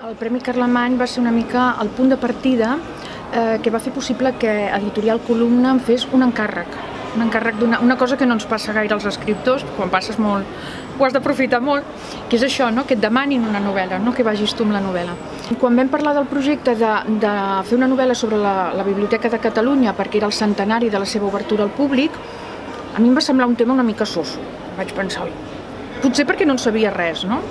El Premi Carlemany va ser una mica el punt de partida que va fer possible que Editorial Columna em fes un encàrrec d'una cosa que no ens passa gaire als escriptors, quan passes molt ho has d'aprofitar molt, que és això, no? Que et demanin una novel·la, no? Que vagis tu amb la novel·la. Quan vam parlar del projecte de fer una novel·la sobre la Biblioteca de Catalunya, perquè era el centenari de la seva obertura al públic, a mi em va semblar un tema una mica soso. Vaig pensar, potser perquè no en sabia res, no?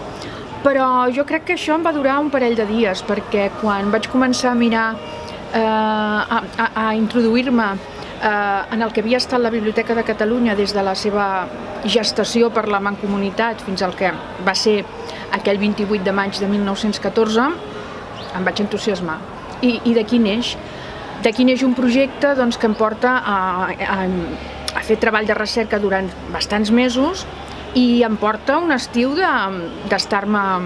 Però jo crec que això em va durar un parell de dies, perquè quan vaig començar a mirar, a introduir-me en el que havia estat la Biblioteca de Catalunya des de la seva gestació per la Mancomunitat fins al que va ser aquell 28 de maig de 1914, em vaig entusiasmar. I d'aquí neix. D'aquí neix un projecte que em porta a fer treball de recerca durant bastants mesos i em porta un estiu d'estar-me a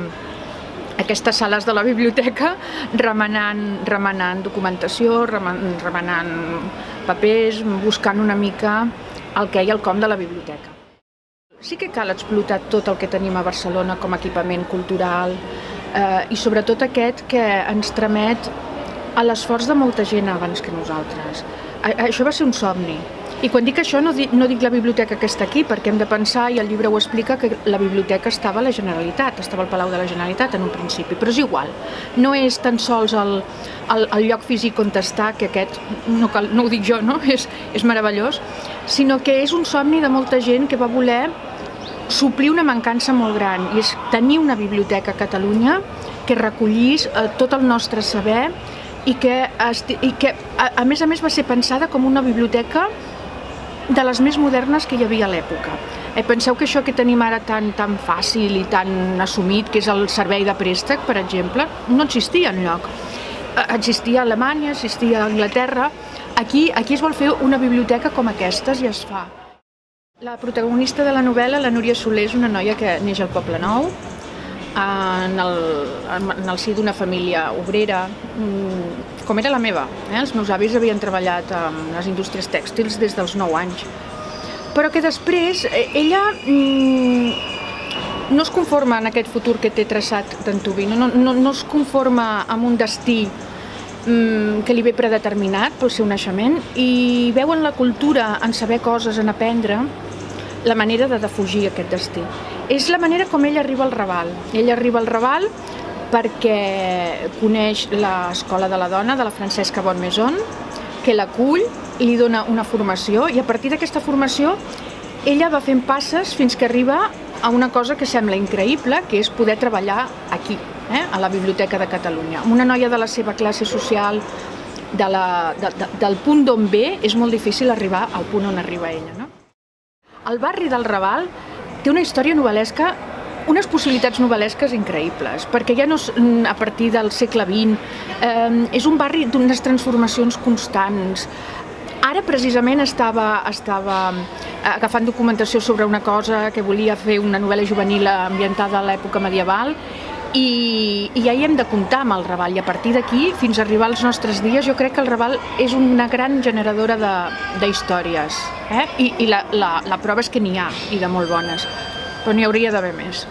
aquestes sales de la biblioteca remenant documentació, remenant papers, buscant una mica el què i el com de la biblioteca. Sí que cal explotar tot el que tenim a Barcelona com a equipament cultural i sobretot aquest que ens tramet a l'esforç de molta gent abans que nosaltres. Això va ser un somni. I quan dic això no dic la biblioteca que està aquí, perquè hem de pensar, i el llibre ho explica, que la biblioteca estava a la Generalitat, estava al Palau de la Generalitat en un principi, però és igual. No és tan sols el lloc físic on està, que aquest no ho dic jo, no? És meravellós, sinó que és un somni de molta gent que va voler suplir una mancança molt gran, i és tenir una biblioteca a Catalunya que recollís tot el nostre saber i que a més va ser pensada com una biblioteca de les més modernes que hi havia a l'època. Penseu que això que tenim ara tan fàcil i tan assumit, que és el servei de préstec, per exemple, no existia enlloc. Existia a Alemanya, existia a Anglaterra. Aquí es vol fer una biblioteca com aquestes i es fa. La protagonista de la novel·la, la Núria Soler, és una noia que neix al Poble Nou, en el si d'una família obrera, com era la meva. Els meus avis havien treballat en les indústries tèxtils des dels 9 anys. Però que després ella no es conforma en aquest futur que té traçat d'antuvi, no es conforma amb un destí que li ve predeterminat pel seu naixement i veu en la cultura, en saber coses, en aprendre, la manera de defugir aquest destí. És la manera com ella arriba al Raval. Ella arriba al Raval perquè coneix l'Escola de la Dona de la Francesca Bonnemaison, que l'acull, li dona una formació i a partir d'aquesta formació ella va fent passes fins que arriba a una cosa que sembla increïble, que és poder treballar aquí, a la Biblioteca de Catalunya. Amb una noia de la seva classe social, del punt d'on ve, és molt difícil arribar al punt on arriba ella, no? El barri del Raval té una història novel·lesca, unes possibilitats novel·lesques increïbles, perquè ja no és a partir del segle XX, és un barri d'unes transformacions constants. Ara precisament estava agafant documentació sobre una cosa que volia fer una novel·la juvenil ambientada a l'època medieval i ja hi hem de comptar amb el Raval, i a partir d'aquí, fins a arribar als nostres dies, jo crec que el Raval és una gran generadora d'històries, i la prova és que n'hi ha, i de molt bones, però n'hi hauria d'haver més.